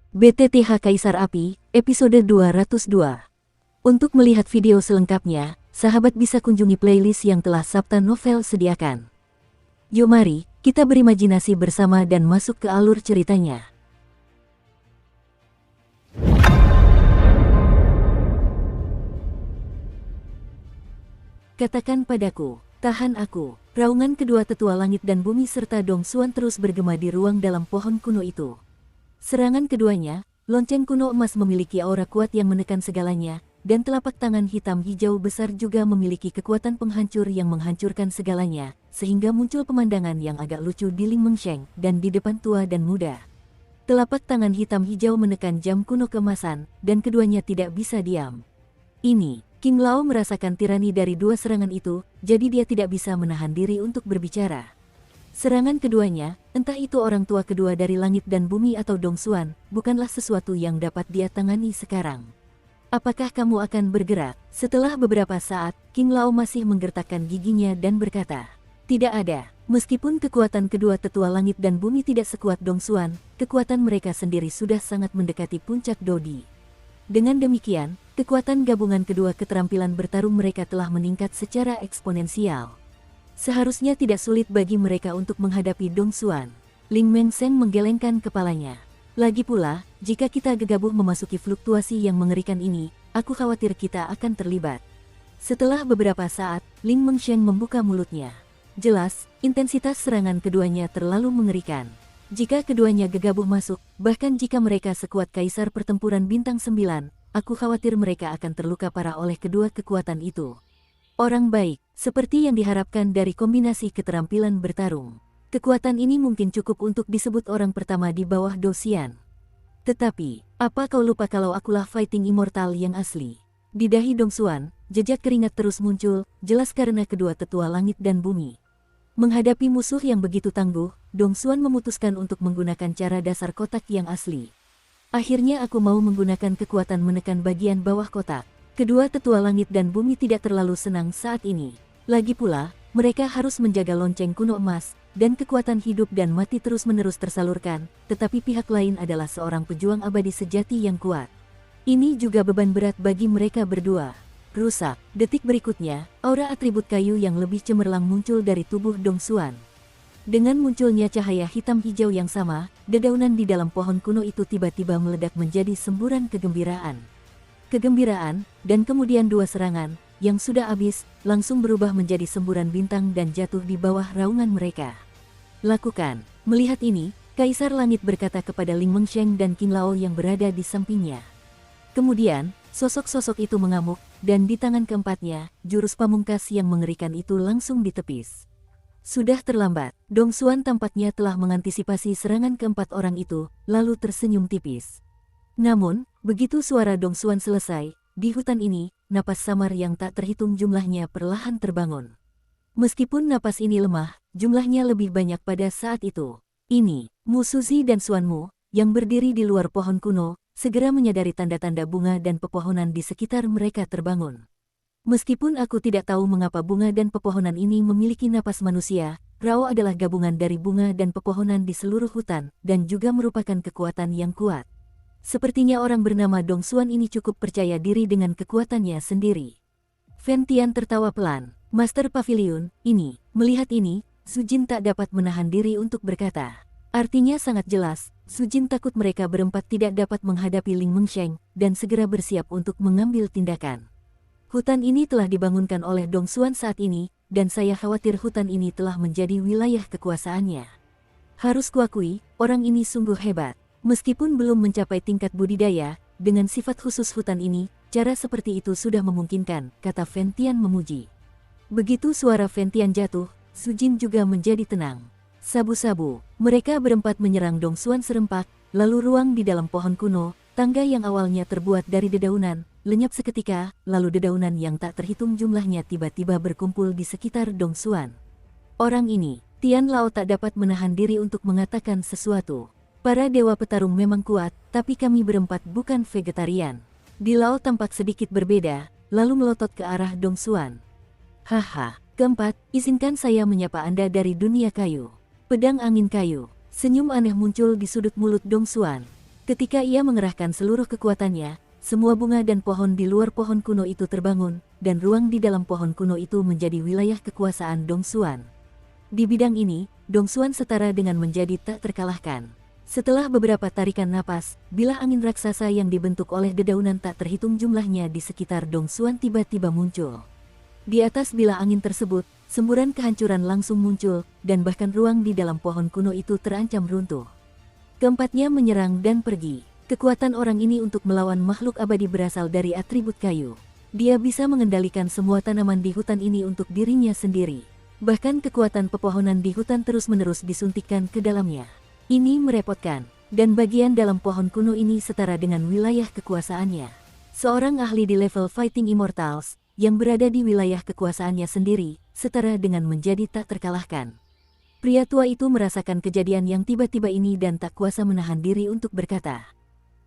BTTH Kaisar Api, episode 202. Untuk melihat video selengkapnya, sahabat bisa kunjungi playlist yang telah Sabta Novel sediakan. Yuk mari, kita berimajinasi bersama dan masuk ke alur ceritanya. Katakan padaku, tahan aku. Raungan kedua tetua langit dan bumi serta Dong Xuan terus bergema di ruang dalam pohon kuno itu. Serangan keduanya, lonceng kuno emas memiliki aura kuat yang menekan segalanya, dan telapak tangan hitam hijau besar juga memiliki kekuatan penghancur yang menghancurkan segalanya, sehingga muncul pemandangan yang agak lucu di Ling Mengsheng dan di depan tua dan muda. Telapak tangan hitam hijau menekan jam kuno keemasan, dan keduanya tidak bisa diam. Ini, King Lao merasakan tirani dari dua serangan itu, jadi dia tidak bisa menahan diri untuk berbicara. Serangan keduanya, entah itu orang tua kedua dari langit dan bumi atau Dong Xuan, bukanlah sesuatu yang dapat dia tangani sekarang. Apakah kamu akan bergerak? Setelah beberapa saat, King Lao masih menggertakkan giginya dan berkata, tidak ada. Meskipun kekuatan kedua tetua langit dan bumi tidak sekuat Dong Xuan, kekuatan mereka sendiri sudah sangat mendekati puncak Dodi. Dengan demikian, kekuatan gabungan kedua keterampilan bertarung mereka telah meningkat secara eksponensial. Seharusnya tidak sulit bagi mereka untuk menghadapi Dong Xuan. Ling Mengsheng menggelengkan kepalanya. Lagi pula, jika kita gegabah memasuki fluktuasi yang mengerikan ini, aku khawatir kita akan terlibat. Setelah beberapa saat, Ling Mengsheng membuka mulutnya. Jelas, intensitas serangan keduanya terlalu mengerikan. Jika keduanya gegabah masuk, bahkan jika mereka sekuat Kaisar Pertempuran Bintang 9, aku khawatir mereka akan terluka parah oleh kedua kekuatan itu. Orang baik, seperti yang diharapkan dari kombinasi keterampilan bertarung. Kekuatan ini mungkin cukup untuk disebut orang pertama di bawah Do Xian. Tetapi, apa kau lupa kalau akulah fighting immortal yang asli? Di dahi Dong Xuan, jejak keringat terus muncul, jelas karena kedua tetua langit dan bumi. Menghadapi musuh yang begitu tangguh, Dong Xuan memutuskan untuk menggunakan cara dasar kotak yang asli. Akhirnya aku mau menggunakan kekuatan menekan bagian bawah kotak. Kedua tetua langit dan bumi tidak terlalu senang saat ini. Lagi pula, mereka harus menjaga lonceng kuno emas, dan kekuatan hidup dan mati terus-menerus tersalurkan, tetapi pihak lain adalah seorang pejuang abadi sejati yang kuat. Ini juga beban berat bagi mereka berdua. Rusak. Detik berikutnya, aura atribut kayu yang lebih cemerlang muncul dari tubuh Dong Xuan. Dengan munculnya cahaya hitam hijau yang sama, dedaunan di dalam pohon kuno itu tiba-tiba meledak menjadi semburan kegembiraan. Kegembiraan, dan kemudian dua serangan, yang sudah habis, langsung berubah menjadi semburan bintang dan jatuh di bawah raungan mereka. Lakukan. Melihat ini, Kaisar Langit berkata kepada Ling Mengsheng dan King Lao yang berada di sampingnya. Kemudian, sosok-sosok itu mengamuk, dan di tangan keempatnya, jurus pamungkas yang mengerikan itu langsung ditepis. Sudah terlambat, Dong Xuan tampaknya telah mengantisipasi serangan keempat orang itu, lalu tersenyum tipis. Namun, begitu suara Dong Xuan selesai, di hutan ini, napas samar yang tak terhitung jumlahnya perlahan terbangun. Meskipun napas ini lemah, jumlahnya lebih banyak pada saat itu. Ini, Mu Suzi dan Xuanmu, yang berdiri di luar pohon kuno, segera menyadari tanda-tanda bunga dan pepohonan di sekitar mereka terbangun. Meskipun aku tidak tahu mengapa bunga dan pepohonan ini memiliki napas manusia, Rao adalah gabungan dari bunga dan pepohonan di seluruh hutan, dan juga merupakan kekuatan yang kuat. Sepertinya orang bernama Dong Xuan ini cukup percaya diri dengan kekuatannya sendiri. Fen Tian tertawa pelan. Master Pavilion, ini, melihat ini, Su Jin tak dapat menahan diri untuk berkata. Artinya sangat jelas, Su Jin takut mereka berempat tidak dapat menghadapi Ling Mengsheng, dan segera bersiap untuk mengambil tindakan. Hutan ini telah dibangunkan oleh Dong Xuan saat ini, dan saya khawatir hutan ini telah menjadi wilayah kekuasaannya. Harus kuakui, orang ini sungguh hebat. Meskipun belum mencapai tingkat budidaya, dengan sifat khusus hutan ini, cara seperti itu sudah memungkinkan, kata Fen Tian memuji. Begitu suara Fen Tian jatuh, Su Jin juga menjadi tenang. Sabu-sabu, mereka berempat menyerang Dong Xuan serempak, lalu ruang di dalam pohon kuno, tangga yang awalnya terbuat dari dedaunan, lenyap seketika, lalu dedaunan yang tak terhitung jumlahnya tiba-tiba berkumpul di sekitar Dong Xuan. Orang ini, Tian Lao tak dapat menahan diri untuk mengatakan sesuatu. Para dewa petarung memang kuat, tapi kami berempat bukan vegetarian. Di Lao tampak sedikit berbeda, lalu melotot ke arah Dong Xuan. Haha, keempat, izinkan saya menyapa Anda dari dunia kayu. Pedang angin kayu. Senyum aneh muncul di sudut mulut Dong Xuan. Ketika ia mengerahkan seluruh kekuatannya, semua bunga dan pohon di luar pohon kuno itu terbangun, dan ruang di dalam pohon kuno itu menjadi wilayah kekuasaan Dongsuan. Di bidang ini, Dongsuan setara dengan menjadi tak terkalahkan. Setelah beberapa tarikan napas, bilah angin raksasa yang dibentuk oleh dedaunan tak terhitung jumlahnya di sekitar Dongsuan tiba-tiba muncul. Di atas bilah angin tersebut, semburan kehancuran langsung muncul, dan bahkan ruang di dalam pohon kuno itu terancam runtuh. Keempatnya menyerang dan pergi. Kekuatan orang ini untuk melawan makhluk abadi berasal dari atribut kayu. Dia bisa mengendalikan semua tanaman di hutan ini untuk dirinya sendiri. Bahkan kekuatan pepohonan di hutan terus-menerus disuntikkan ke dalamnya. Ini merepotkan, dan bagian dalam pohon kuno ini setara dengan wilayah kekuasaannya. Seorang ahli di level Fighting Immortals, yang berada di wilayah kekuasaannya sendiri, setara dengan menjadi tak terkalahkan. Pria tua itu merasakan kejadian yang tiba-tiba ini dan tak kuasa menahan diri untuk berkata,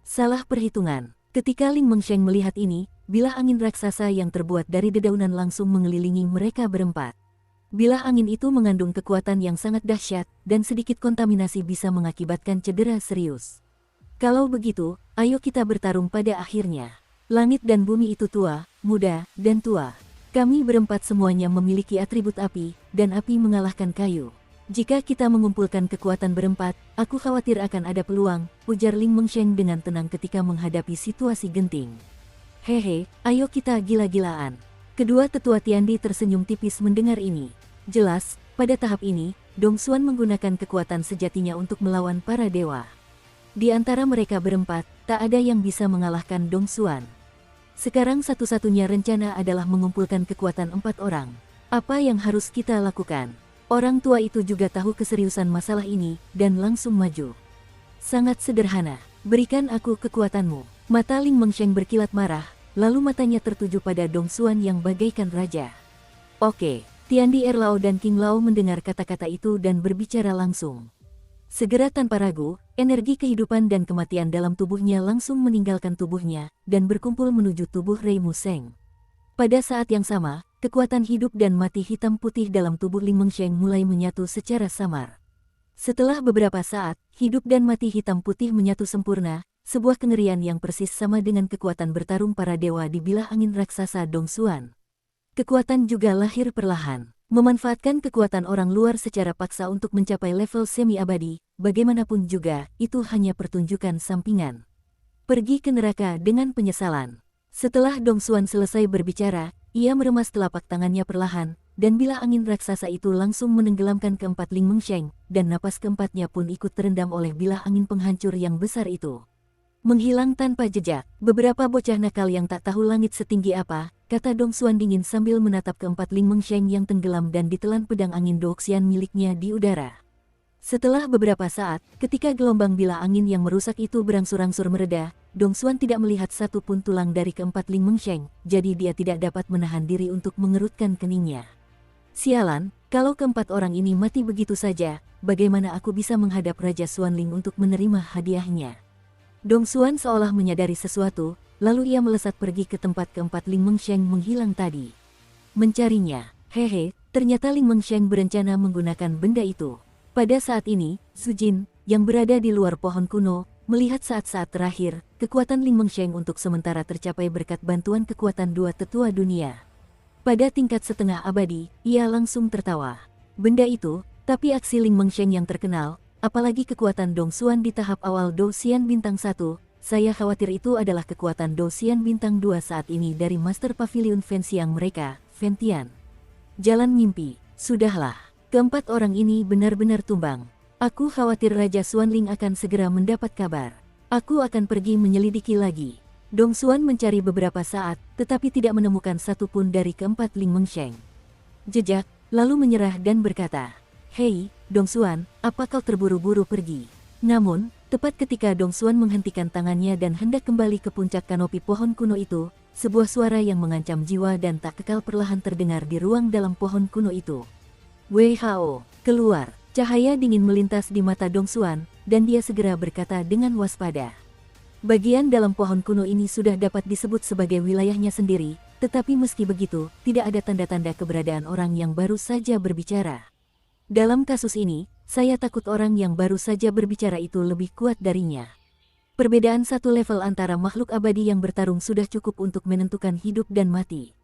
"Salah perhitungan." Ketika Ling Mengsheng melihat ini, bilah angin raksasa yang terbuat dari dedaunan langsung mengelilingi mereka berempat. Bilah angin itu mengandung kekuatan yang sangat dahsyat, dan sedikit kontaminasi bisa mengakibatkan cedera serius. Kalau begitu, ayo kita bertarung pada akhirnya. Langit dan bumi itu tua, muda, dan tua. Kami berempat semuanya memiliki atribut api, dan api mengalahkan kayu. Jika kita mengumpulkan kekuatan berempat, aku khawatir akan ada peluang, ujar Ling Mengsheng dengan tenang ketika menghadapi situasi genting. Hehe, ayo kita gila-gilaan. Kedua tetua Tiandi tersenyum tipis mendengar ini. Jelas, pada tahap ini, Dongsuan menggunakan kekuatan sejatinya untuk melawan para dewa. Di antara mereka berempat, tak ada yang bisa mengalahkan Dongsuan. Sekarang satu-satunya rencana adalah mengumpulkan kekuatan 4 orang. Apa yang harus kita lakukan? Orang tua itu juga tahu keseriusan masalah ini, dan langsung maju. Sangat sederhana, berikan aku kekuatanmu. Mata Ling Mengsheng berkilat marah, lalu matanya tertuju pada Dongsuan yang bagaikan raja. Oke, Tiandi Erlao dan King Lao mendengar kata-kata itu dan berbicara langsung. Segera tanpa ragu, energi kehidupan dan kematian dalam tubuhnya langsung meninggalkan tubuhnya, dan berkumpul menuju tubuh Rei Museng. Pada saat yang sama, kekuatan hidup dan mati hitam putih dalam tubuh Ling Mengsheng mulai menyatu secara samar. Setelah beberapa saat, hidup dan mati hitam putih menyatu sempurna, sebuah kengerian yang persis sama dengan kekuatan bertarung para dewa di bilah angin raksasa Dongsuan. Kekuatan juga lahir perlahan. Memanfaatkan kekuatan orang luar secara paksa untuk mencapai level semi-abadi, bagaimanapun juga, itu hanya pertunjukan sampingan. Pergi ke neraka dengan penyesalan. Setelah Dongsuan selesai berbicara, ia meremas telapak tangannya perlahan, dan bilah angin raksasa itu langsung menenggelamkan keempat Ling Mengsheng, dan napas keempatnya pun ikut terendam oleh bilah angin penghancur yang besar itu. Menghilang tanpa jejak, beberapa bocah nakal yang tak tahu langit setinggi apa, kata Dongsuan dingin sambil menatap keempat Ling Mengsheng yang tenggelam dan ditelan pedang angin Doxian miliknya di udara. Setelah beberapa saat, ketika gelombang bilah angin yang merusak itu berangsur-angsur mereda, Dongsuan tidak melihat satu pun tulang dari keempat Ling Mengsheng, jadi dia tidak dapat menahan diri untuk mengerutkan keningnya. Sialan, kalau keempat orang ini mati begitu saja, bagaimana aku bisa menghadap Raja Xuanling untuk menerima hadiahnya? Dongsuan seolah menyadari sesuatu, lalu ia melesat pergi ke tempat keempat Ling Mengsheng menghilang tadi. Mencarinya, hehe, ternyata Ling Mengsheng berencana menggunakan benda itu. Pada saat ini, Sujin, yang berada di luar pohon kuno, melihat saat-saat terakhir, kekuatan Ling Mengsheng untuk sementara tercapai berkat bantuan kekuatan dua tetua dunia. Pada tingkat setengah abadi, ia langsung tertawa. Benda itu, tapi aksi Ling Mengsheng yang terkenal, apalagi kekuatan Dongsuan di tahap awal Doxian Bintang 1, saya khawatir itu adalah kekuatan Doxian Bintang 2 saat ini dari Master Pavilion Fenxiang mereka, Ventian. Jalan mimpi, sudahlah. Keempat orang ini benar-benar tumbang. Aku khawatir Raja Xuanling akan segera mendapat kabar. Aku akan pergi menyelidiki lagi. Dongsuan mencari beberapa saat, tetapi tidak menemukan satupun dari keempat Ling Mengsheng. Jejak, lalu menyerah dan berkata, "Hei, Dongsuan, apa kau terburu-buru pergi?" Namun, tepat ketika Dongsuan menghentikan tangannya dan hendak kembali ke puncak kanopi pohon kuno itu, sebuah suara yang mengancam jiwa dan tak kekal perlahan terdengar di ruang dalam pohon kuno itu. "Wei Hao, keluar!" Cahaya dingin melintas di mata Dongsuan, dan dia segera berkata dengan waspada. Bagian dalam pohon kuno ini sudah dapat disebut sebagai wilayahnya sendiri, tetapi meski begitu, tidak ada tanda-tanda keberadaan orang yang baru saja berbicara. Dalam kasus ini, saya takut orang yang baru saja berbicara itu lebih kuat darinya. Perbedaan satu level antara makhluk abadi yang bertarung sudah cukup untuk menentukan hidup dan mati.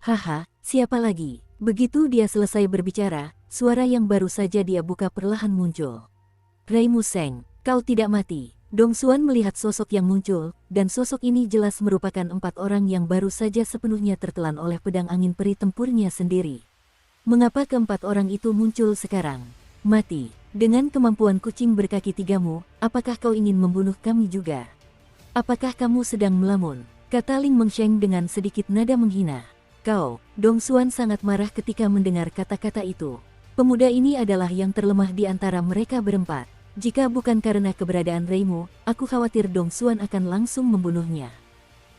Haha, siapa lagi? Begitu dia selesai berbicara, suara yang baru saja dia buka perlahan muncul. Ray Museng, kau tidak mati. Dong Xuan melihat sosok yang muncul, dan sosok ini jelas merupakan 4 orang yang baru saja sepenuhnya tertelan oleh pedang angin peri tempurnya sendiri. Mengapa keempat orang itu muncul sekarang? Mati. Dengan kemampuan kucing berkaki tigamu, apakah kau ingin membunuh kami juga? Apakah kamu sedang melamun? Kata Ling Mengsheng dengan sedikit nada menghina. Kau, Dong Xuan sangat marah ketika mendengar kata-kata itu. Pemuda ini adalah yang terlemah di antara mereka berempat. Jika bukan karena keberadaan Reimu, aku khawatir Dong Xuan akan langsung membunuhnya.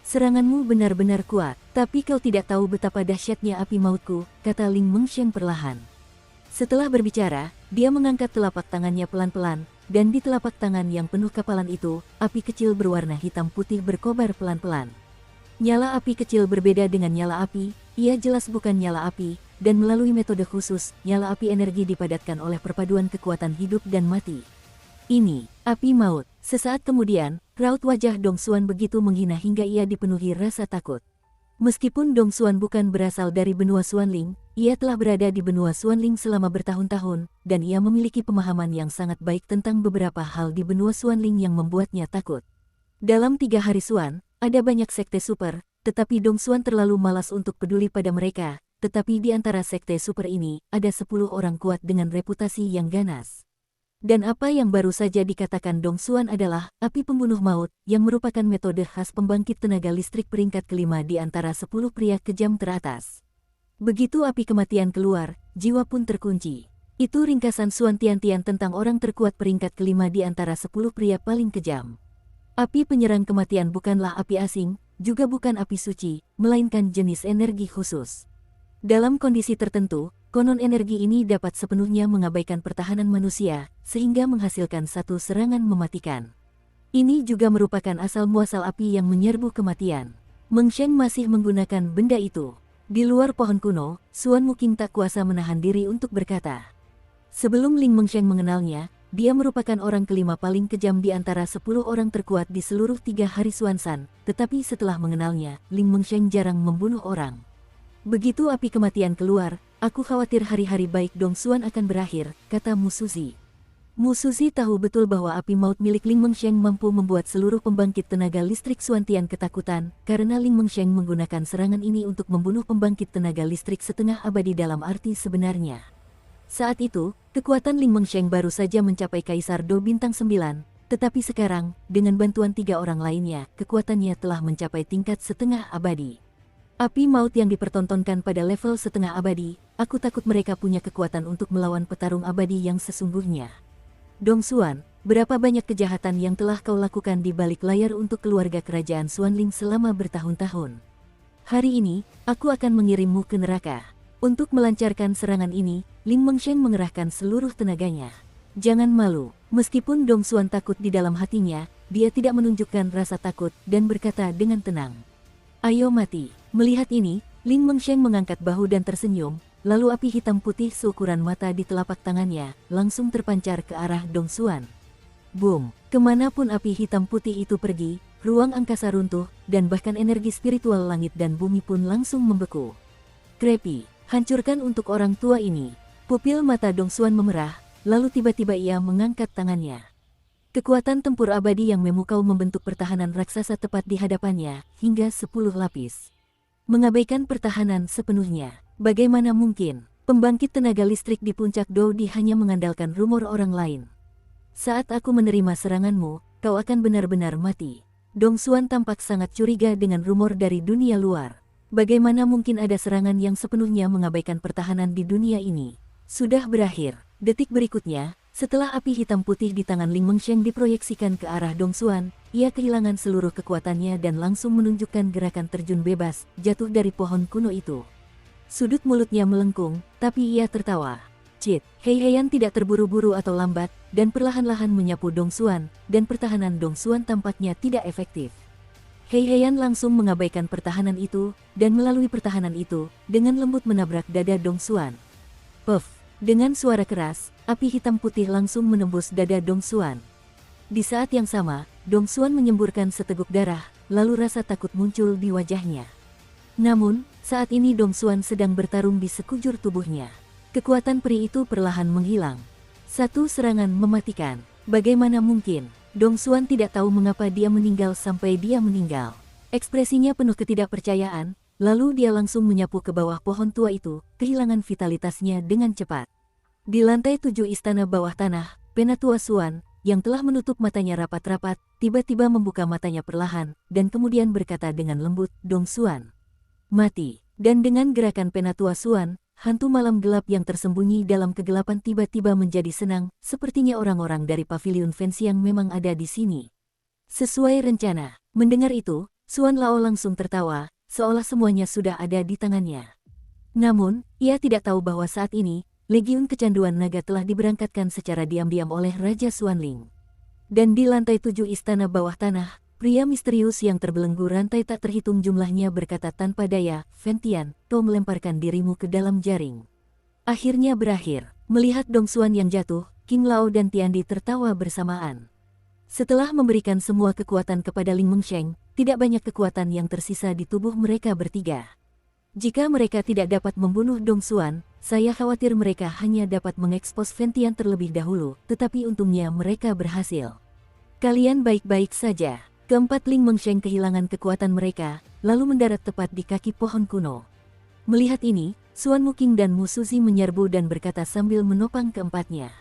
Seranganmu benar-benar kuat, tapi kau tidak tahu betapa dahsyatnya api mautku, kata Ling Mengsheng perlahan. Setelah berbicara, dia mengangkat telapak tangannya pelan-pelan, dan di telapak tangan yang penuh kapalan itu, api kecil berwarna hitam putih berkobar pelan-pelan. Nyala api kecil berbeda dengan nyala api, ia jelas bukan nyala api, dan melalui metode khusus, nyala api energi dipadatkan oleh perpaduan kekuatan hidup dan mati. Ini, api maut. Sesaat kemudian, raut wajah Dong Xuan begitu menghina hingga ia dipenuhi rasa takut. Meskipun Dong Xuan bukan berasal dari benua Xuanling, ia telah berada di benua Xuanling selama bertahun-tahun, dan ia memiliki pemahaman yang sangat baik tentang beberapa hal di benua Xuanling yang membuatnya takut. Dalam 3 hari Xuan, ada banyak sekte super, tetapi Dong Xuan terlalu malas untuk peduli pada mereka, tetapi di antara sekte super ini, ada 10 orang kuat dengan reputasi yang ganas. Dan apa yang baru saja dikatakan Dong Xuan adalah api pembunuh maut yang merupakan metode khas pembangkit tenaga listrik peringkat kelima di antara 10 pria kejam teratas. Begitu api kematian keluar, jiwa pun terkunci. Itu ringkasan Xuan Tiantian tentang orang terkuat peringkat kelima di antara 10 pria paling kejam. Api penyerang kematian bukanlah api asing, juga bukan api suci, melainkan jenis energi khusus. Dalam kondisi tertentu, konon energi ini dapat sepenuhnya mengabaikan pertahanan manusia, sehingga menghasilkan satu serangan mematikan. Ini juga merupakan asal-muasal api yang menyerbu kematian. Mengsheng masih menggunakan benda itu. Di luar pohon kuno, Xuan Muking tak kuasa menahan diri untuk berkata. Sebelum Ling Mengsheng mengenalnya, dia merupakan orang kelima paling kejam di antara 10 orang terkuat di seluruh 3 hari Xuanzhan, tetapi setelah mengenalnya, Ling Mengsheng jarang membunuh orang. Begitu api kematian keluar, aku khawatir hari-hari baik Dong Xuan akan berakhir, kata Mu Suzi. Mu Suzi tahu betul bahwa api maut milik Ling Mengsheng mampu membuat seluruh pembangkit tenaga listrik Xuantian ketakutan, karena Ling Mengsheng menggunakan serangan ini untuk membunuh pembangkit tenaga listrik setengah abadi dalam arti sebenarnya. Saat itu, kekuatan Ling Mengsheng baru saja mencapai Kaisar Do Bintang 9, tetapi sekarang, dengan bantuan 3 orang lainnya, kekuatannya telah mencapai tingkat setengah abadi. Api maut yang dipertontonkan pada level setengah abadi, aku takut mereka punya kekuatan untuk melawan petarung abadi yang sesungguhnya. Dong Xuan, berapa banyak kejahatan yang telah kau lakukan di balik layar untuk keluarga kerajaan Xuanling selama bertahun-tahun. Hari ini, aku akan mengirimmu ke neraka. Untuk melancarkan serangan ini, Ling Mengsheng mengerahkan seluruh tenaganya. Jangan malu, meskipun Dong Xuan takut di dalam hatinya, dia tidak menunjukkan rasa takut dan berkata dengan tenang. Ayo mati. Melihat ini, Ling Mengsheng mengangkat bahu dan tersenyum, lalu api hitam putih seukuran mata di telapak tangannya, langsung terpancar ke arah Dong Xuan. Boom! Kemanapun api hitam putih itu pergi, ruang angkasa runtuh, dan bahkan energi spiritual langit dan bumi pun langsung membeku. Krepi, hancurkan untuk orang tua ini. Pupil mata Dong Xuan memerah, lalu tiba-tiba ia mengangkat tangannya. Kekuatan tempur abadi yang memukau membentuk pertahanan raksasa tepat di hadapannya, hingga 10 lapis. Mengabaikan pertahanan sepenuhnya. Bagaimana mungkin? Pembangkit tenaga listrik di puncak Doudi hanya mengandalkan rumor orang lain. Saat aku menerima seranganmu, kau akan benar-benar mati. Dong Xuan tampak sangat curiga dengan rumor dari dunia luar. Bagaimana mungkin ada serangan yang sepenuhnya mengabaikan pertahanan di dunia ini? Sudah berakhir. Detik berikutnya, setelah api hitam putih di tangan Ling Mengsheng diproyeksikan ke arah Dong Xuan, ia kehilangan seluruh kekuatannya dan langsung menunjukkan gerakan terjun bebas, jatuh dari pohon kuno itu. Sudut mulutnya melengkung, tapi ia tertawa. Cit, Hei Heian tidak terburu-buru atau lambat, dan perlahan-lahan menyapu Dong Xuan, dan pertahanan Dong Xuan tampaknya tidak efektif. Hei Heian langsung mengabaikan pertahanan itu, dan melalui pertahanan itu, dengan lembut menabrak dada Dong Xuan. Puff! Dengan suara keras, api hitam putih langsung menembus dada Dong Xuan. Di saat yang sama, Dong Xuan menyemburkan seteguk darah, lalu rasa takut muncul di wajahnya. Namun, saat ini Dong Xuan sedang bertarung di sekujur tubuhnya. Kekuatan peri itu perlahan menghilang. Satu serangan mematikan. Bagaimana mungkin? Dong Xuan tidak tahu mengapa dia meninggal sampai dia meninggal. Ekspresinya penuh ketidakpercayaan, lalu dia langsung menyapu ke bawah pohon tua itu, kehilangan vitalitasnya dengan cepat. Di lantai 7 istana bawah tanah, Penatua Xuan, yang telah menutup matanya rapat-rapat, tiba-tiba membuka matanya perlahan, dan kemudian berkata dengan lembut, Dong Xuan, mati. Dan dengan gerakan Penatua Xuan, hantu malam gelap yang tersembunyi dalam kegelapan tiba-tiba menjadi senang, sepertinya orang-orang dari paviliun Fenxiang memang ada di sini. Sesuai rencana, mendengar itu, Xuan Lao langsung tertawa, seolah semuanya sudah ada di tangannya. Namun, ia tidak tahu bahwa saat ini, Legiun Kecanduan Naga telah diberangkatkan secara diam-diam oleh Raja Xuanling. Dan di lantai 7 istana bawah tanah, pria misterius yang terbelenggu rantai tak terhitung jumlahnya berkata tanpa daya, Fentian, kau melemparkan dirimu ke dalam jaring. Akhirnya berakhir. Melihat Dong Xuan yang jatuh, King Lao dan Tiandi tertawa bersamaan. Setelah memberikan semua kekuatan kepada Ling Mengsheng, tidak banyak kekuatan yang tersisa di tubuh mereka bertiga. Jika mereka tidak dapat membunuh Dong Xuan, saya khawatir mereka hanya dapat mengekspos Fentian terlebih dahulu, tetapi untungnya mereka berhasil. Kalian baik-baik saja. Keempat Ling Mengsheng kehilangan kekuatan mereka, lalu mendarat tepat di kaki pohon kuno. Melihat ini, Xuan Muking dan Mu Suzi menyerbu dan berkata sambil menopang keempatnya.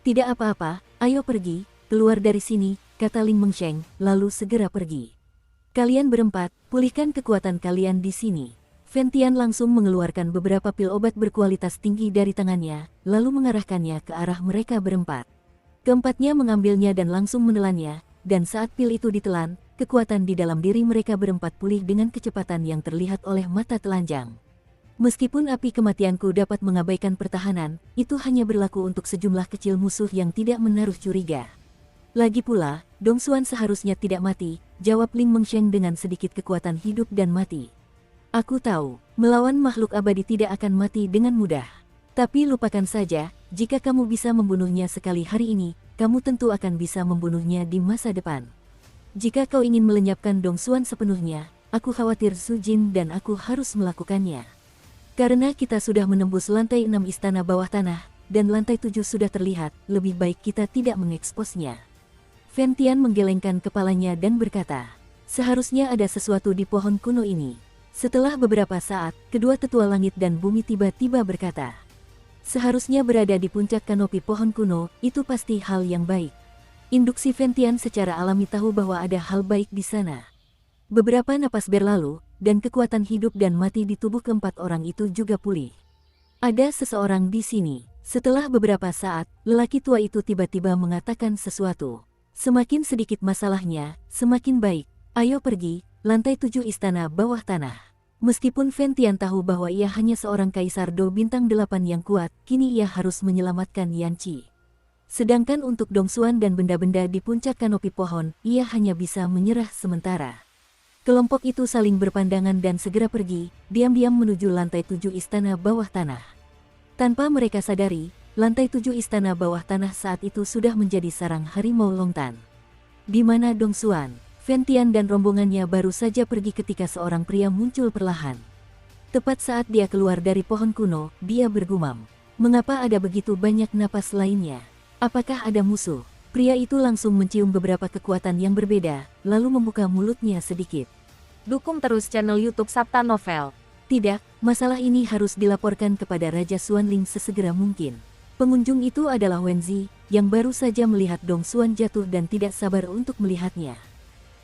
Tidak apa-apa, ayo pergi, keluar dari sini, kata Ling Mengsheng, lalu segera pergi. Kalian berempat, pulihkan kekuatan kalian di sini. Fentian langsung mengeluarkan beberapa pil obat berkualitas tinggi dari tangannya, lalu mengarahkannya ke arah mereka berempat. Keempatnya mengambilnya dan langsung menelannya, dan saat pil itu ditelan, kekuatan di dalam diri mereka berempat pulih dengan kecepatan yang terlihat oleh mata telanjang. Meskipun api kematianku dapat mengabaikan pertahanan, itu hanya berlaku untuk sejumlah kecil musuh yang tidak menaruh curiga. Lagi pula, Dong Xuan seharusnya tidak mati, jawab Ling Mengsheng dengan sedikit kekuatan hidup dan mati. Aku tahu, melawan makhluk abadi tidak akan mati dengan mudah. Tapi lupakan saja, jika kamu bisa membunuhnya sekali hari ini, kamu tentu akan bisa membunuhnya di masa depan. Jika kau ingin melenyapkan Dong Xuan sepenuhnya, aku khawatir Su Jin dan aku harus melakukannya. Karena kita sudah menembus lantai 6 istana bawah tanah, dan lantai 7 sudah terlihat, lebih baik kita tidak mengeksposnya. Fentian menggelengkan kepalanya dan berkata, seharusnya ada sesuatu di pohon kuno ini. Setelah beberapa saat, kedua tetua langit dan bumi tiba-tiba berkata, seharusnya berada di puncak kanopi pohon kuno, itu pasti hal yang baik. Induksi Fentian secara alami tahu bahwa ada hal baik di sana. Beberapa napas berlalu, dan kekuatan hidup dan mati di tubuh keempat orang itu juga pulih. Ada seseorang di sini. Setelah beberapa saat, lelaki tua itu tiba-tiba mengatakan sesuatu. Semakin sedikit masalahnya, semakin baik. Ayo pergi, lantai 7 istana bawah tanah. Meskipun Fentian tahu bahwa ia hanya seorang kaisar Do bintang 8 yang kuat, kini ia harus menyelamatkan Yanqi. Sedangkan untuk Dong Xuan dan benda-benda di puncak kanopi pohon, ia hanya bisa menyerah sementara. Kelompok itu saling berpandangan dan segera pergi, diam-diam menuju lantai 7 istana bawah tanah. Tanpa mereka sadari, lantai 7 istana bawah tanah saat itu sudah menjadi sarang harimau Longtan. Di mana Dong Xuan, Fentian dan rombongannya baru saja pergi ketika seorang pria muncul perlahan. Tepat saat dia keluar dari pohon kuno, dia bergumam. Mengapa ada begitu banyak napas lainnya? Apakah ada musuh? Pria itu langsung mencium beberapa kekuatan yang berbeda, lalu membuka mulutnya sedikit. Dukung terus channel YouTube Sabta Novel. Tidak, masalah ini harus dilaporkan kepada Raja Xuanling sesegera mungkin. Pengunjung itu adalah Wenzi, yang baru saja melihat Dong Xuan jatuh dan tidak sabar untuk melihatnya.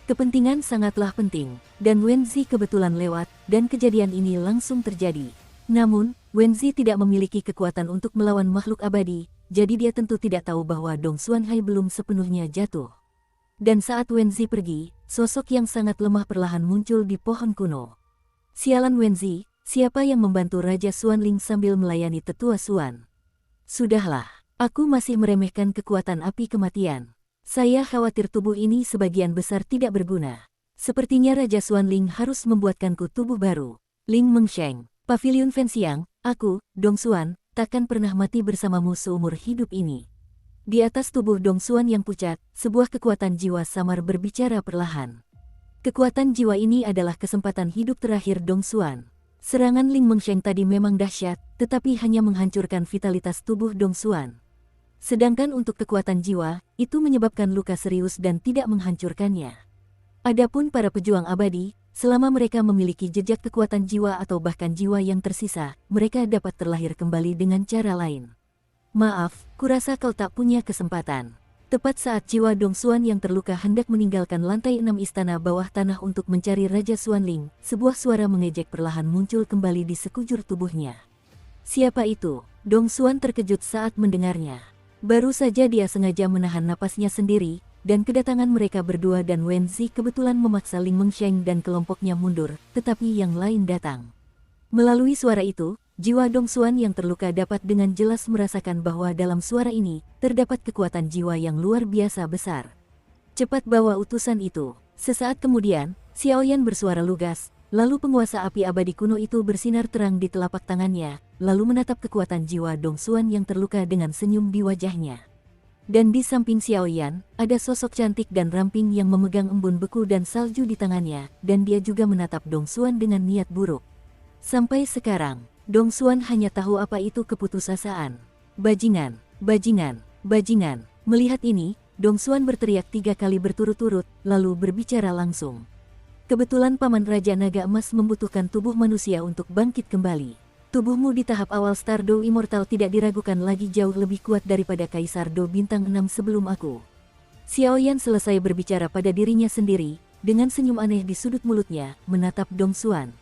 Kepentingan sangatlah penting, dan Wenzi kebetulan lewat, dan kejadian ini langsung terjadi. Namun, Wenzi tidak memiliki kekuatan untuk melawan makhluk abadi, jadi dia tentu tidak tahu bahwa Dong Xuanhai belum sepenuhnya jatuh. Dan saat Wenzi pergi, sosok yang sangat lemah perlahan muncul di pohon kuno. Sialan Wenzi, siapa yang membantu Raja Xuanling sambil melayani tetua Xuan? Sudahlah, aku masih meremehkan kekuatan api kematian. Saya khawatir tubuh ini sebagian besar tidak berguna. Sepertinya Raja Xuanling harus membuatkanku tubuh baru. Ling Mengsheng, Paviliun Fenxiang, aku, Dong Xuan, takkan pernah mati bersamamu seumur hidup ini. Di atas tubuh Dong Xuan yang pucat, sebuah kekuatan jiwa samar berbicara perlahan. Kekuatan jiwa ini adalah kesempatan hidup terakhir Dong Xuan. Serangan Ling Mengsheng tadi memang dahsyat, tetapi hanya menghancurkan vitalitas tubuh Dong Xuan. Sedangkan untuk kekuatan jiwa, itu menyebabkan luka serius dan tidak menghancurkannya. Adapun para pejuang abadi, selama mereka memiliki jejak kekuatan jiwa atau bahkan jiwa yang tersisa, mereka dapat terlahir kembali dengan cara lain. Maaf, kurasa kau tak punya kesempatan. Tepat saat jiwa Dong Xuan yang terluka hendak meninggalkan lantai 6 istana bawah tanah untuk mencari Raja Xuanling, sebuah suara mengejek perlahan muncul kembali di sekujur tubuhnya. Siapa itu? Dong Xuan terkejut saat mendengarnya. Baru saja dia sengaja menahan napasnya sendiri, dan kedatangan mereka berdua dan Wen Zi kebetulan memaksa Ling Mengsheng dan kelompoknya mundur, tetapi yang lain datang. Melalui suara itu, jiwa Dong Xuan yang terluka dapat dengan jelas merasakan bahwa dalam suara ini, terdapat kekuatan jiwa yang luar biasa besar. Cepat bawa utusan itu. Sesaat kemudian, Xiaoyan bersuara lugas, lalu penguasa api abadi kuno itu bersinar terang di telapak tangannya, lalu menatap kekuatan jiwa Dong Xuan yang terluka dengan senyum di wajahnya. Dan di samping Xiaoyan, ada sosok cantik dan ramping yang memegang embun beku dan salju di tangannya, dan dia juga menatap Dong Xuan dengan niat buruk. Sampai sekarang, Dong Xuan hanya tahu apa itu keputusasaan. Bajingan, bajingan, bajingan. Melihat ini, Dong Xuan berteriak 3 kali berturut-turut, lalu berbicara langsung. Kebetulan Paman Raja Naga Emas membutuhkan tubuh manusia untuk bangkit kembali. Tubuhmu di tahap awal Stardo Immortal tidak diragukan lagi jauh lebih kuat daripada Kaisar Do Bintang 6 sebelum aku. Xiaoyan selesai berbicara pada dirinya sendiri, dengan senyum aneh di sudut mulutnya, menatap Dong Xuan.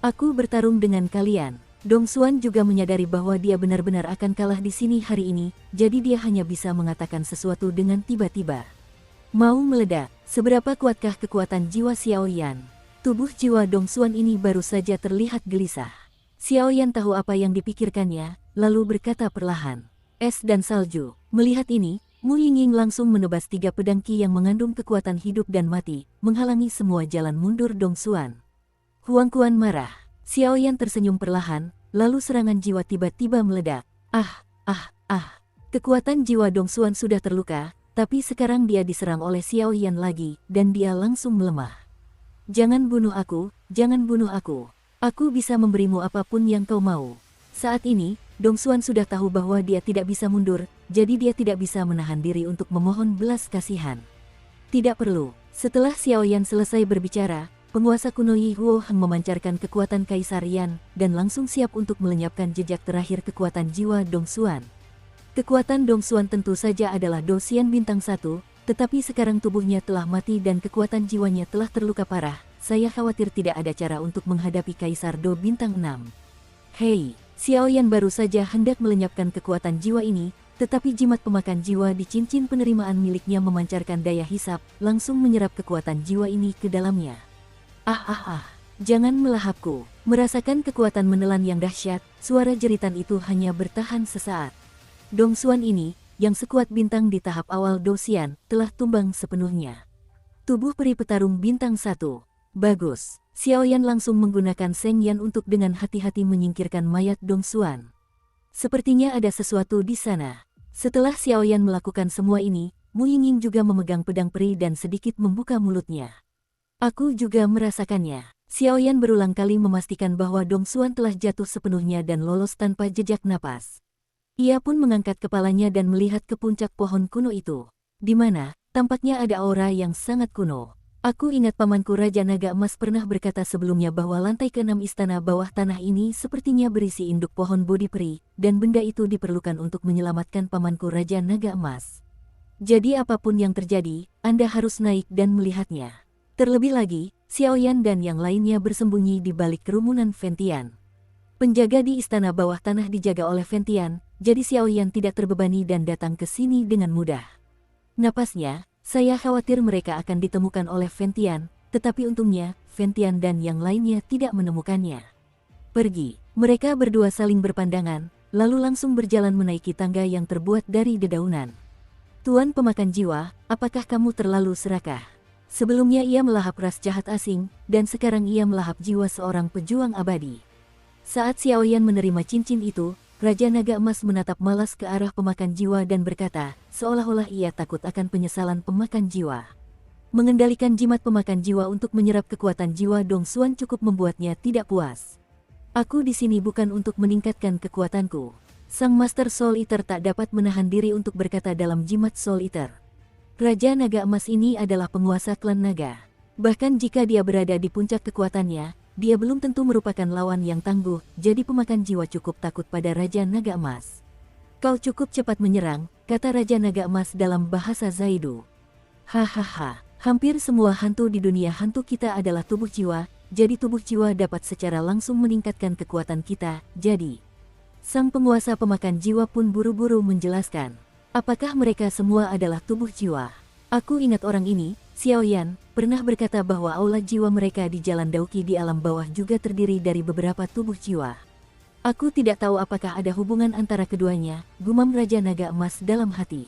Aku bertarung dengan kalian. Dong Xuan juga menyadari bahwa dia benar-benar akan kalah di sini hari ini, jadi dia hanya bisa mengatakan sesuatu dengan tiba-tiba. Mau meledak, seberapa kuatkah kekuatan jiwa Xiaoyan? Tubuh jiwa Dong Xuan ini baru saja terlihat gelisah. Xiaoyan tahu apa yang dipikirkannya, lalu berkata perlahan. Es dan salju. Melihat ini, Mu Yingying langsung menebas 3 pedang Qi yang mengandung kekuatan hidup dan mati, menghalangi semua jalan mundur Dong Xuan. Huang Quan marah. Xiaoyan tersenyum perlahan, lalu serangan jiwa tiba-tiba meledak. Kekuatan jiwa Dong Xuan sudah terluka, tapi sekarang dia diserang oleh Xiaoyan lagi, dan dia langsung melemah. Jangan bunuh aku, jangan bunuh aku. Aku bisa memberimu apapun yang kau mau. Saat ini, Dong Xuan sudah tahu bahwa dia tidak bisa mundur, jadi dia tidak bisa menahan diri untuk memohon belas kasihan. Tidak perlu. Setelah Xiaoyan selesai berbicara, penguasa kuno Yi Huo Heng memancarkan kekuatan Kaisar Yan, dan langsung siap untuk melenyapkan jejak terakhir kekuatan jiwa Dong Xuan. Kekuatan Dong Xuan tentu saja adalah Do Xian Bintang 1, tetapi sekarang tubuhnya telah mati dan kekuatan jiwanya telah terluka parah. Saya khawatir tidak ada cara untuk menghadapi Kaisar Do Bintang 6. Hei, Xiaoyan baru saja hendak melenyapkan kekuatan jiwa ini, tetapi jimat pemakan jiwa di cincin penerimaan miliknya memancarkan daya hisap, langsung menyerap kekuatan jiwa ini ke dalamnya. Jangan melahapku. Merasakan kekuatan menelan yang dahsyat, suara jeritan itu hanya bertahan sesaat. Dong Xuan ini, yang sekuat bintang di tahap awal Do Xian, telah tumbang sepenuhnya. Tubuh peri petarung bintang 1. Bagus. Xiaoyan langsung menggunakan Seng Yan untuk dengan hati-hati menyingkirkan mayat Dong Xuan. Sepertinya ada sesuatu di sana. Setelah Xiaoyan melakukan semua ini, Mu Yingying juga memegang pedang peri dan sedikit membuka mulutnya. Aku juga merasakannya. Xiaoyan berulang kali memastikan bahwa Dong Xuan telah jatuh sepenuhnya dan lolos tanpa jejak napas. Ia pun mengangkat kepalanya dan melihat ke puncak pohon kuno itu. Di mana, tampaknya ada aura yang sangat kuno. Aku ingat pamanku Raja Naga Emas pernah berkata sebelumnya bahwa lantai ke-6 istana bawah tanah ini sepertinya berisi induk pohon bodi peri, dan benda itu diperlukan untuk menyelamatkan pamanku Raja Naga Emas. Jadi apapun yang terjadi, Anda harus naik dan melihatnya. Terlebih lagi, Xiaoyan dan yang lainnya bersembunyi di balik kerumunan Fentian. Penjaga di istana bawah tanah dijaga oleh Fentian, jadi Xiaoyan tidak terbebani dan datang ke sini dengan mudah. Napasnya, saya khawatir mereka akan ditemukan oleh Fentian, tetapi untungnya, Fentian dan yang lainnya tidak menemukannya. Pergi. Mereka berdua saling berpandangan, lalu langsung berjalan menaiki tangga yang terbuat dari dedaunan. Tuan pemakan jiwa, apakah kamu terlalu serakah? Sebelumnya ia melahap ras jahat asing, dan sekarang ia melahap jiwa seorang pejuang abadi. Saat Xiaoyan menerima cincin itu, Raja Naga Emas menatap malas ke arah pemakan jiwa dan berkata, seolah-olah ia takut akan penyesalan pemakan jiwa. Mengendalikan jimat pemakan jiwa untuk menyerap kekuatan jiwa Dong Xuan cukup membuatnya tidak puas. Aku di sini bukan untuk meningkatkan kekuatanku. Sang Master Soul Eater tak dapat menahan diri untuk berkata dalam jimat Soul Eater. Raja Naga Emas ini adalah penguasa klan naga. Bahkan jika dia berada di puncak kekuatannya, dia belum tentu merupakan lawan yang tangguh, jadi pemakan jiwa cukup takut pada Raja Naga Emas. Kau cukup cepat menyerang, kata Raja Naga Emas dalam bahasa Zaidu. Hahaha, hampir semua hantu di dunia hantu kita adalah tubuh jiwa, jadi tubuh jiwa dapat secara langsung meningkatkan kekuatan kita, jadi. Sang penguasa pemakan jiwa pun buru-buru menjelaskan. Apakah mereka semua adalah tubuh jiwa? Aku ingat orang ini, Xiao Yan, pernah berkata bahwa aula jiwa mereka di Jalan Dauki di alam bawah juga terdiri dari beberapa tubuh jiwa. Aku tidak tahu apakah ada hubungan antara keduanya, gumam Raja Naga Emas dalam hati.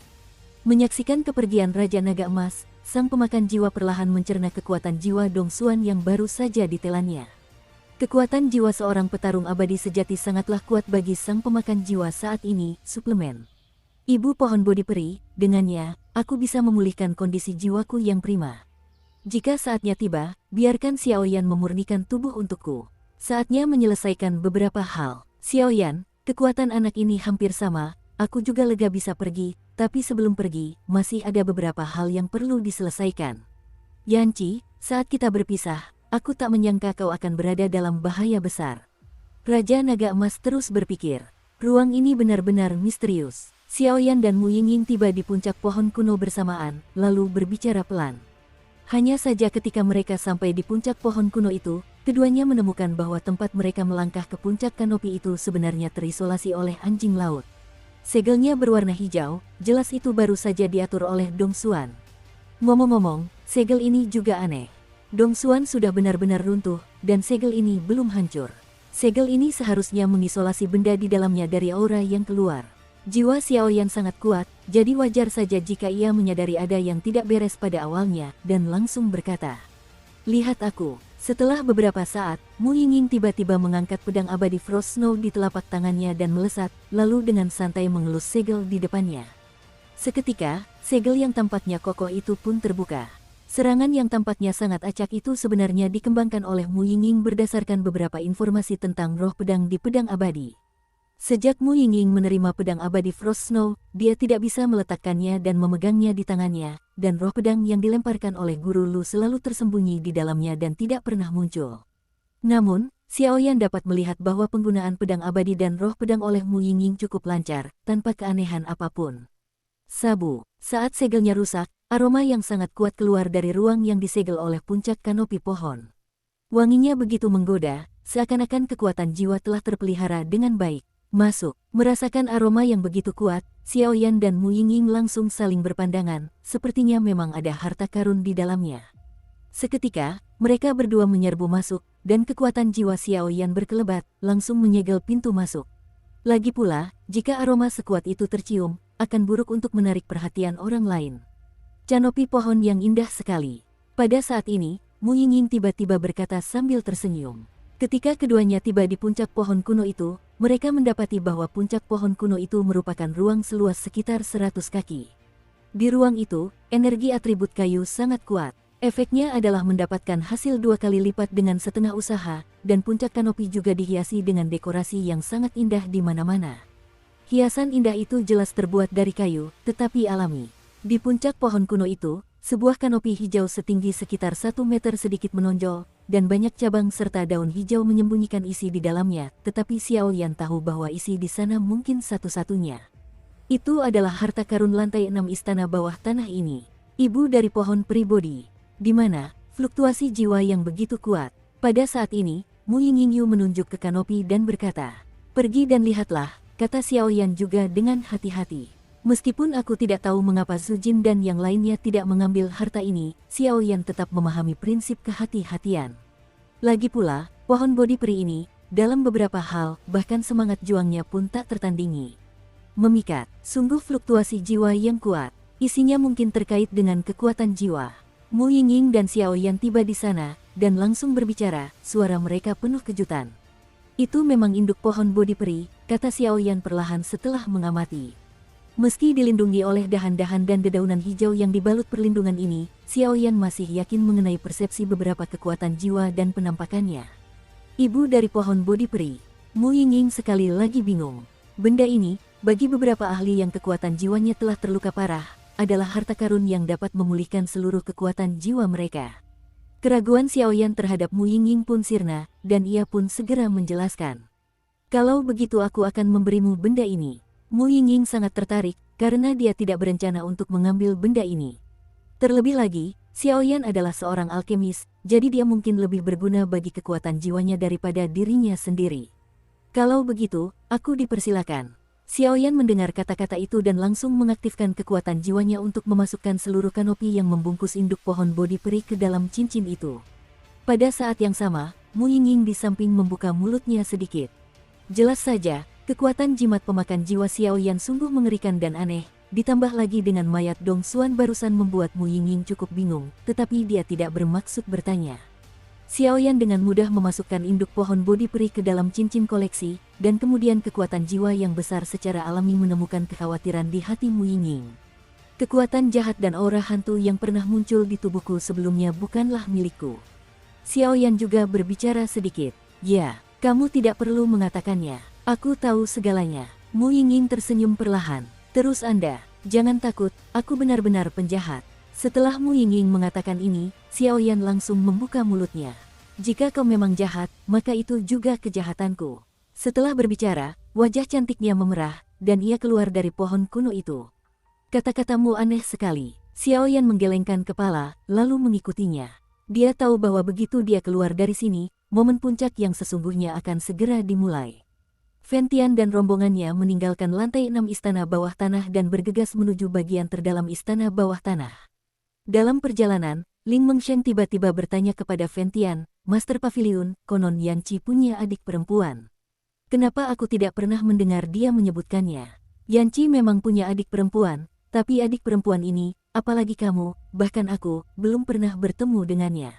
Menyaksikan kepergian Raja Naga Emas, sang pemakan jiwa perlahan mencerna kekuatan jiwa Dong Xuan yang baru saja ditelannya. Kekuatan jiwa seorang petarung abadi sejati sangatlah kuat bagi sang pemakan jiwa saat ini, suplemen. Ibu pohon bodi peri, dengannya, aku bisa memulihkan kondisi jiwaku yang prima. Jika saatnya tiba, biarkan Xiao Yan memurnikan tubuh untukku. Saatnya menyelesaikan beberapa hal. Xiao Yan, kekuatan anak ini hampir sama, aku juga lega bisa pergi, tapi sebelum pergi, masih ada beberapa hal yang perlu diselesaikan. Yanci, saat kita berpisah, aku tak menyangka kau akan berada dalam bahaya besar. Raja Naga Emas terus berpikir. Ruang ini benar-benar misterius. Xiao Yan dan Mu Yingying tiba di puncak pohon kuno bersamaan, lalu berbicara pelan. Hanya saja ketika mereka sampai di puncak pohon kuno itu, keduanya menemukan bahwa tempat mereka melangkah ke puncak kanopi itu sebenarnya terisolasi oleh anjing laut. Segelnya berwarna hijau, jelas itu baru saja diatur oleh Dong Xuan. Ngomong-ngomong, segel ini juga aneh. Dong Xuan sudah benar-benar runtuh, dan segel ini belum hancur. Segel ini seharusnya mengisolasi benda di dalamnya dari aura yang keluar. Jiwa Xiao Yan sangat kuat, jadi wajar saja jika ia menyadari ada yang tidak beres pada awalnya, dan langsung berkata, "Lihat aku." Setelah beberapa saat, Mu Yingying tiba-tiba mengangkat pedang abadi Frost Snow di telapak tangannya dan melesat, lalu dengan santai mengelus segel di depannya. Seketika, segel yang tampaknya kokoh itu pun terbuka. Serangan yang tampaknya sangat acak itu sebenarnya dikembangkan oleh Mu Yingying berdasarkan beberapa informasi tentang roh pedang di pedang abadi. Sejak Mu Yingying menerima pedang abadi Frost Snow, dia tidak bisa meletakkannya dan memegangnya di tangannya, dan roh pedang yang dilemparkan oleh Guru Lu selalu tersembunyi di dalamnya dan tidak pernah muncul. Namun, Xiao Yan dapat melihat bahwa penggunaan pedang abadi dan roh pedang oleh Mu Yingying cukup lancar, tanpa keanehan apapun. Sabu, saat segelnya rusak, aroma yang sangat kuat keluar dari ruang yang disegel oleh puncak kanopi pohon. Wanginya begitu menggoda, seakan-akan kekuatan jiwa telah terpelihara dengan baik. Masuk, merasakan aroma yang begitu kuat, Xiao Yan dan Mu Yingying langsung saling berpandangan, sepertinya memang ada harta karun di dalamnya. Seketika, mereka berdua menyerbu masuk, dan kekuatan jiwa Xiao Yan berkelebat, langsung menyegel pintu masuk. Lagi pula, jika aroma sekuat itu tercium, akan buruk untuk menarik perhatian orang lain. Kanopi pohon yang indah sekali. Pada saat ini, Mu Yingying tiba-tiba berkata sambil tersenyum. Ketika keduanya tiba di puncak pohon kuno itu, mereka mendapati bahwa puncak pohon kuno itu merupakan ruang seluas sekitar 100 kaki. Di ruang itu, energi atribut kayu sangat kuat. Efeknya adalah mendapatkan hasil 2 kali lipat dengan setengah usaha, dan puncak kanopi juga dihiasi dengan dekorasi yang sangat indah di mana-mana. Hiasan indah itu jelas terbuat dari kayu, tetapi alami. Di puncak pohon kuno itu, sebuah kanopi hijau setinggi sekitar 1 meter sedikit menonjol, dan banyak cabang serta daun hijau menyembunyikan isi di dalamnya, tetapi Xiao Yan tahu bahwa isi di sana mungkin satu-satunya. Itu adalah harta karun lantai 6 istana bawah tanah ini. Ibu dari pohon pribodi, di mana fluktuasi jiwa yang begitu kuat. Pada saat ini, Mu Yingying menunjuk ke kanopi dan berkata, "Pergi dan lihatlah," kata Xiao Yan juga dengan hati-hati. Meskipun aku tidak tahu mengapa Zhu Jin dan yang lainnya tidak mengambil harta ini, Xiao Yan tetap memahami prinsip kehati-hatian. Lagi pula, pohon bodi peri ini, dalam beberapa hal, bahkan semangat juangnya pun tak tertandingi. Memikat, sungguh fluktuasi jiwa yang kuat. Isinya mungkin terkait dengan kekuatan jiwa. Mu Yingying dan Xiao Yan tiba di sana, dan langsung berbicara, suara mereka penuh kejutan. Itu memang induk pohon bodi peri, kata Xiaoyan perlahan setelah mengamati. Meski dilindungi oleh dahan-dahan dan dedaunan hijau yang dibalut perlindungan ini, Xiaoyan masih yakin mengenai persepsi beberapa kekuatan jiwa dan penampakannya. Ibu dari pohon Bodi Peri. Mu Yingying sekali lagi bingung. Benda ini, bagi beberapa ahli yang kekuatan jiwanya telah terluka parah, adalah harta karun yang dapat memulihkan seluruh kekuatan jiwa mereka. Keraguan Xiaoyan terhadap Mu Yingying pun sirna, dan ia pun segera menjelaskan. Kalau begitu aku akan memberimu benda ini. Mu Yingying sangat tertarik, karena dia tidak berencana untuk mengambil benda ini. Terlebih lagi, Xiaoyan adalah seorang alkemis, jadi dia mungkin lebih berguna bagi kekuatan jiwanya daripada dirinya sendiri. Kalau begitu, aku dipersilakan. Xiaoyan mendengar kata-kata itu dan langsung mengaktifkan kekuatan jiwanya untuk memasukkan seluruh kanopi yang membungkus induk pohon Bodi Peri ke dalam cincin itu. Pada saat yang sama, Mu Yingying di samping membuka mulutnya sedikit. Jelas saja, kekuatan jimat pemakan jiwa Xiaoyan sungguh mengerikan dan aneh, ditambah lagi dengan mayat Dong Xuan barusan membuat Mu Yingying cukup bingung, tetapi dia tidak bermaksud bertanya. Xiaoyan dengan mudah memasukkan induk pohon Bodi Peri ke dalam cincin koleksi, dan kemudian kekuatan jiwa yang besar secara alami menemukan kekhawatiran di hati Mu Yingying. Kekuatan jahat dan aura hantu yang pernah muncul di tubuhku sebelumnya bukanlah milikku. Xiaoyan juga berbicara sedikit. Ya, kamu tidak perlu mengatakannya. Aku tahu segalanya. Mu Yingying tersenyum perlahan. Terus Anda, jangan takut, aku benar-benar penjahat. Setelah Mu Yingying mengatakan ini, Xiaoyan langsung membuka mulutnya. Jika kau memang jahat, maka itu juga kejahatanku. Setelah berbicara, wajah cantiknya memerah, dan ia keluar dari pohon kuno itu. Kata-katamu aneh sekali. Xiaoyan menggelengkan kepala, lalu mengikutinya. Dia tahu bahwa begitu dia keluar dari sini, momen puncak yang sesungguhnya akan segera dimulai. Fentian dan rombongannya meninggalkan lantai 6 istana bawah tanah dan bergegas menuju bagian terdalam istana bawah tanah. Dalam perjalanan, Ling Mengsheng tiba-tiba bertanya kepada Fentian, Master Pavilion, konon Yanqi punya adik perempuan. Kenapa aku tidak pernah mendengar dia menyebutkannya? Yanqi memang punya adik perempuan, tapi adik perempuan ini, apalagi kamu, bahkan aku, belum pernah bertemu dengannya.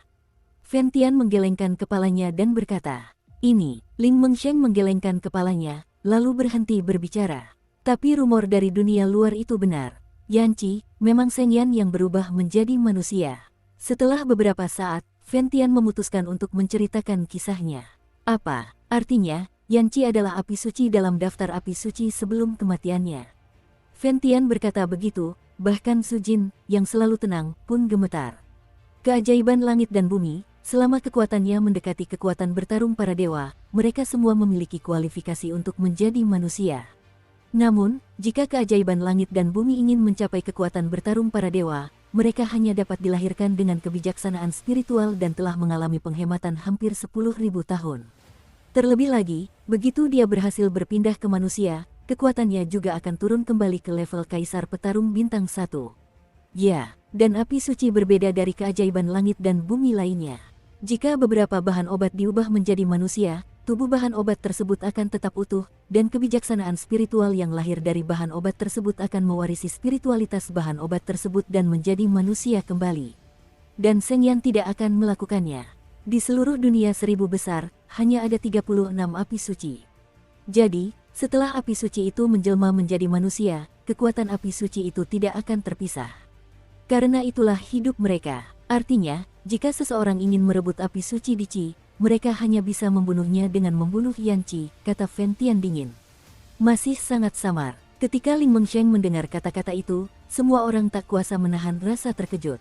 Fentian menggelengkan kepalanya dan berkata, ini. Ling Mengsheng menggelengkan kepalanya, lalu berhenti berbicara. Tapi rumor dari dunia luar itu benar. Yanqi, memang Shengyan yang berubah menjadi manusia. Setelah beberapa saat, Fentian memutuskan untuk menceritakan kisahnya. Apa artinya, Yanqi adalah api suci dalam daftar api suci sebelum kematiannya? Fentian berkata begitu, bahkan Sujin, yang selalu tenang, pun gemetar. Keajaiban langit dan bumi. Selama kekuatannya mendekati kekuatan bertarung para dewa, mereka semua memiliki kualifikasi untuk menjadi manusia. Namun, jika keajaiban langit dan bumi ingin mencapai kekuatan bertarung para dewa, mereka hanya dapat dilahirkan dengan kebijaksanaan spiritual dan telah mengalami penghematan hampir 10.000 tahun. Terlebih lagi, begitu dia berhasil berpindah ke manusia, kekuatannya juga akan turun kembali ke level Kaisar Petarung Bintang 1. Ya, dan api suci berbeda dari keajaiban langit dan bumi lainnya. Jika beberapa bahan obat diubah menjadi manusia, tubuh bahan obat tersebut akan tetap utuh, dan kebijaksanaan spiritual yang lahir dari bahan obat tersebut akan mewarisi spiritualitas bahan obat tersebut dan menjadi manusia kembali. Dan Shengyan tidak akan melakukannya. Di seluruh dunia 1000 besar, hanya ada 36 api suci. Jadi, setelah api suci itu menjelma menjadi manusia, kekuatan api suci itu tidak akan terpisah. Karena itulah hidup mereka. Artinya, jika seseorang ingin merebut api suci di Qi, mereka hanya bisa membunuhnya dengan membunuh Yanqi, kata Fentian dingin. Masih sangat samar. Ketika Ling Mengsheng mendengar kata-kata itu, semua orang tak kuasa menahan rasa terkejut.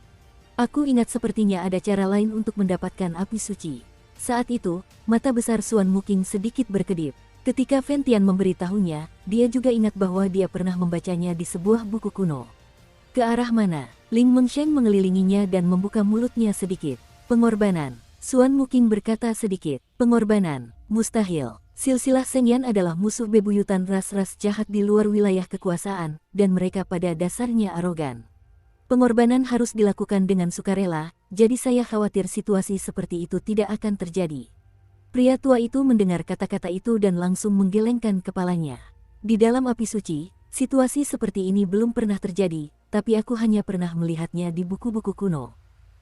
Aku ingat sepertinya ada cara lain untuk mendapatkan api suci. Saat itu, mata besar Xuan Muking sedikit berkedip. Ketika Fentian memberitahunya, dia juga ingat bahwa dia pernah membacanya di sebuah buku kuno. Ke arah mana? Ling Mengsheng mengelilinginya dan membuka mulutnya sedikit. Pengorbanan. Xuan Muking berkata sedikit. Pengorbanan. Mustahil. Silsilah Shengyan adalah musuh bebuyutan ras-ras jahat di luar wilayah kekuasaan, dan mereka pada dasarnya arogan. Pengorbanan harus dilakukan dengan sukarela, jadi saya khawatir situasi seperti itu tidak akan terjadi. Pria tua itu mendengar kata-kata itu dan langsung menggelengkan kepalanya. Di dalam api suci, situasi seperti ini belum pernah terjadi, tapi aku hanya pernah melihatnya di buku-buku kuno.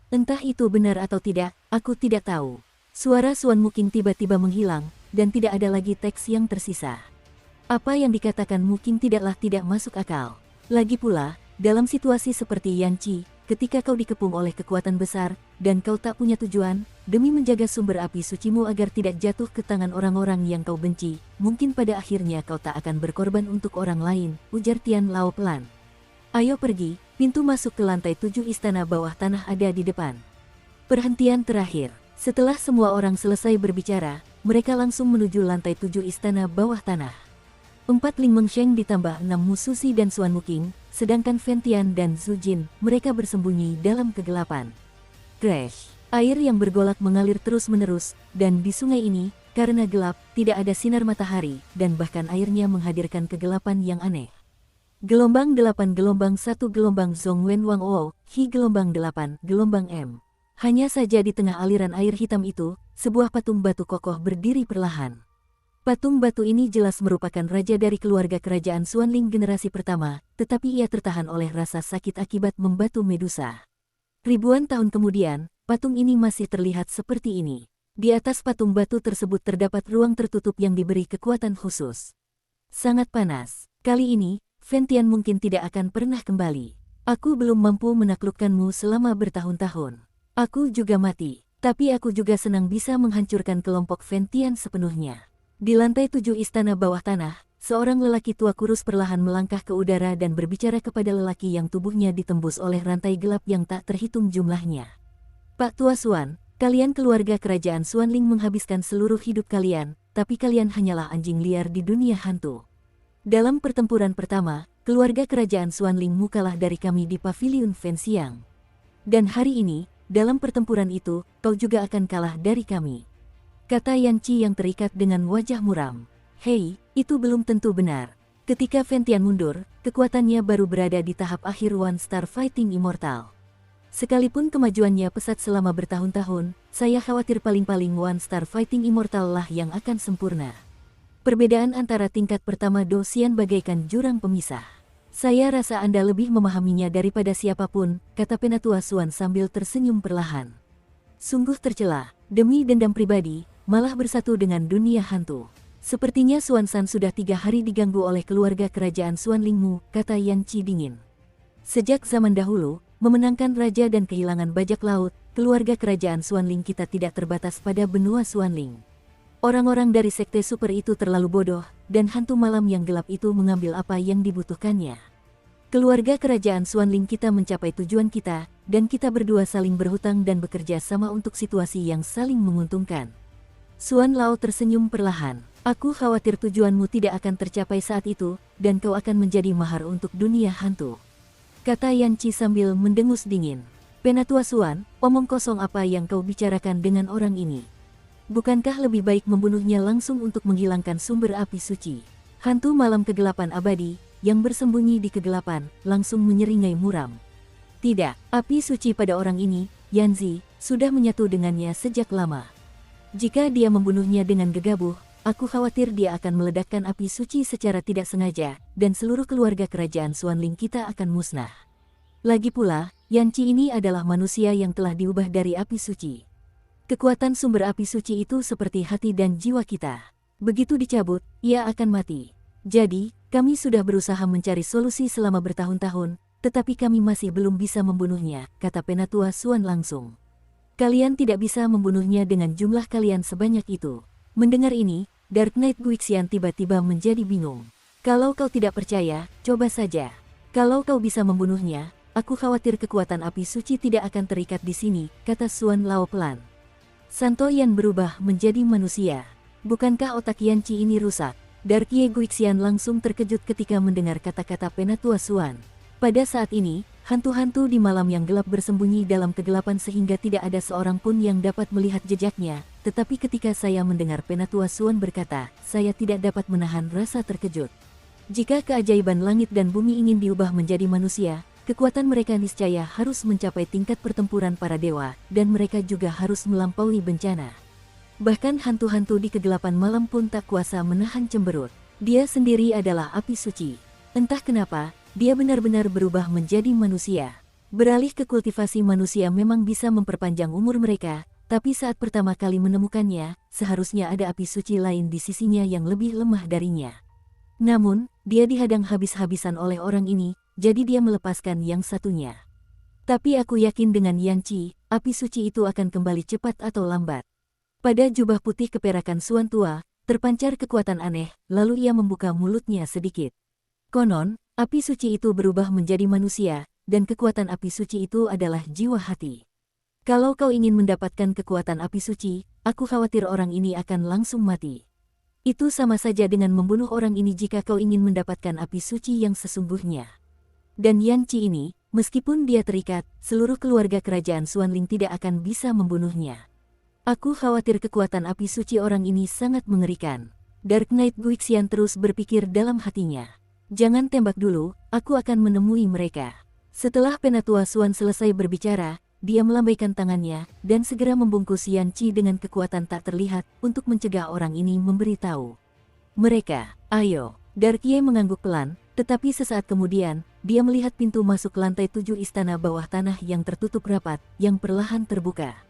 Entah itu benar atau tidak, aku tidak tahu. Suara Xuan Muking tiba-tiba menghilang, dan tidak ada lagi teks yang tersisa. Apa yang dikatakan mungkin tidaklah tidak masuk akal. Lagi pula, dalam situasi seperti Yanqi, ketika kau dikepung oleh kekuatan besar, dan kau tak punya tujuan, demi menjaga sumber api sucimu agar tidak jatuh ke tangan orang-orang yang kau benci, mungkin pada akhirnya kau tak akan berkorban untuk orang lain, ujar Tian Lao pelan. Ayo pergi, pintu masuk ke lantai 7 istana bawah tanah ada di depan. Perhentian terakhir. Setelah semua orang selesai berbicara, mereka langsung menuju lantai 7 istana bawah tanah. 4 Ling Mengsheng ditambah 6 Mususi dan Suan Muking, sedangkan Fentian dan Zhu Jin, mereka bersembunyi dalam kegelapan. Crash! Air yang bergolak mengalir terus-menerus, dan di sungai ini, karena gelap, tidak ada sinar matahari, dan bahkan airnya menghadirkan kegelapan yang aneh. Gelombang 8 gelombang 1 gelombang Zhong Wen Wang O, Hi gelombang 8 gelombang M. Hanya saja di tengah aliran air hitam itu, sebuah patung batu kokoh berdiri perlahan. Patung batu ini jelas merupakan raja dari keluarga kerajaan Xuanling generasi pertama, tetapi ia tertahan oleh rasa sakit akibat membatu Medusa. Ribuan tahun kemudian, patung ini masih terlihat seperti ini. Di atas patung batu tersebut terdapat ruang tertutup yang diberi kekuatan khusus. Sangat panas. Kali ini, Fentian mungkin tidak akan pernah kembali. Aku belum mampu menaklukkanmu selama bertahun-tahun. Aku juga mati, tapi aku juga senang bisa menghancurkan kelompok Fentian sepenuhnya. Di lantai 7 istana bawah tanah, seorang lelaki tua kurus perlahan melangkah ke udara dan berbicara kepada lelaki yang tubuhnya ditembus oleh rantai gelap yang tak terhitung jumlahnya. Pak Tua Xuan, kalian keluarga kerajaan Xuanling menghabiskan seluruh hidup kalian, tapi kalian hanyalah anjing liar di dunia hantu. Dalam pertempuran pertama, keluarga kerajaan Xuanling kalah dari kami di Paviliun Fenxiang. Dan hari ini, dalam pertempuran itu, kau juga akan kalah dari kami. Kata Yanqi yang terikat dengan wajah muram. Hei, itu belum tentu benar. Ketika Fentian mundur, kekuatannya baru berada di tahap akhir One Star Fighting Immortal. Sekalipun kemajuannya pesat selama bertahun-tahun, saya khawatir paling-paling One Star Fighting Immortal lah yang akan sempurna. Perbedaan antara tingkat pertama Dosian bagaikan jurang pemisah. Saya rasa Anda lebih memahaminya daripada siapapun, kata Penatua Xuan sambil tersenyum perlahan. Sungguh tercela, demi dendam pribadi, malah bersatu dengan dunia hantu. Sepertinya Xuan San sudah 3 hari diganggu oleh keluarga kerajaan Xuanlingmu, kata Yanqi dingin. Sejak zaman dahulu, memenangkan raja dan kehilangan bajak laut, keluarga kerajaan Xuanling kita tidak terbatas pada benua Xuanling. Orang-orang dari sekte super itu terlalu bodoh, dan hantu malam yang gelap itu mengambil apa yang dibutuhkannya. Keluarga kerajaan Xuanling kita mencapai tujuan kita, dan kita berdua saling berhutang dan bekerja sama untuk situasi yang saling menguntungkan. Xuan Lao tersenyum perlahan. Aku khawatir tujuanmu tidak akan tercapai saat itu, dan kau akan menjadi mahar untuk dunia hantu. Kata Yanqi sambil mendengus dingin. Penatua Xuan, omong kosong apa yang kau bicarakan dengan orang ini? Bukankah lebih baik membunuhnya langsung untuk menghilangkan sumber api suci? Hantu malam kegelapan abadi, yang bersembunyi di kegelapan, langsung menyeringai muram. Tidak, api suci pada orang ini, Yanzi, sudah menyatu dengannya sejak lama. Jika dia membunuhnya dengan gegabah, aku khawatir dia akan meledakkan api suci secara tidak sengaja, dan seluruh keluarga kerajaan Xuanling kita akan musnah. Lagi pula, Yanqi ini adalah manusia yang telah diubah dari api suci. Kekuatan sumber api suci itu seperti hati dan jiwa kita. Begitu dicabut, ia akan mati. Jadi, kami sudah berusaha mencari solusi selama bertahun-tahun, tetapi kami masih belum bisa membunuhnya, kata Penatua Xuan langsung. Kalian tidak bisa membunuhnya dengan jumlah kalian sebanyak itu. Mendengar ini, Dark Knight Guixian tiba-tiba menjadi bingung. Kalau kau tidak percaya, coba saja. Kalau kau bisa membunuhnya, aku khawatir kekuatan api suci tidak akan terikat di sini, kata Xuan Lao pelan. Santo Yan berubah menjadi manusia. Bukankah otak Yanqi ini rusak? Dark Ye Guixian langsung terkejut ketika mendengar kata-kata Penatua Xuan. Pada saat ini, hantu-hantu di malam yang gelap bersembunyi dalam kegelapan sehingga tidak ada seorang pun yang dapat melihat jejaknya, tetapi ketika saya mendengar Penatua Xuan berkata, saya tidak dapat menahan rasa terkejut. Jika keajaiban langit dan bumi ingin diubah menjadi manusia, kekuatan mereka niscaya harus mencapai tingkat pertempuran para dewa, dan mereka juga harus melampaui bencana. Bahkan hantu-hantu di kegelapan malam pun tak kuasa menahan cemberut. Dia sendiri adalah api suci. Entah kenapa, dia benar-benar berubah menjadi manusia. Beralih ke kultivasi manusia memang bisa memperpanjang umur mereka, tapi saat pertama kali menemukannya, seharusnya ada api suci lain di sisinya yang lebih lemah darinya. Namun, dia dihadang habis-habisan oleh orang ini, jadi dia melepaskan yang satunya. Tapi aku yakin dengan Yang Qi, api suci itu akan kembali cepat atau lambat. Pada jubah putih keperakan Suan tua, terpancar kekuatan aneh, lalu ia membuka mulutnya sedikit. Konon, api suci itu berubah menjadi manusia, dan kekuatan api suci itu adalah jiwa hati. Kalau kau ingin mendapatkan kekuatan api suci, aku khawatir orang ini akan langsung mati. Itu sama saja dengan membunuh orang ini jika kau ingin mendapatkan api suci yang sesungguhnya. Dan Yang Qi ini, meskipun dia terikat, seluruh keluarga kerajaan Xuanling tidak akan bisa membunuhnya. Aku khawatir kekuatan api suci orang ini sangat mengerikan. Dark Knight Guixian terus berpikir dalam hatinya. Jangan tembak dulu, aku akan menemui mereka. Setelah Penatua Xuan selesai berbicara, dia melambaikan tangannya, dan segera membungkus Yang Qi dengan kekuatan tak terlihat, untuk mencegah orang ini memberitahu mereka. Ayo, Dark Ye mengangguk pelan, tetapi sesaat kemudian, dia melihat pintu masuk lantai 7 istana bawah tanah yang tertutup rapat, yang perlahan terbuka.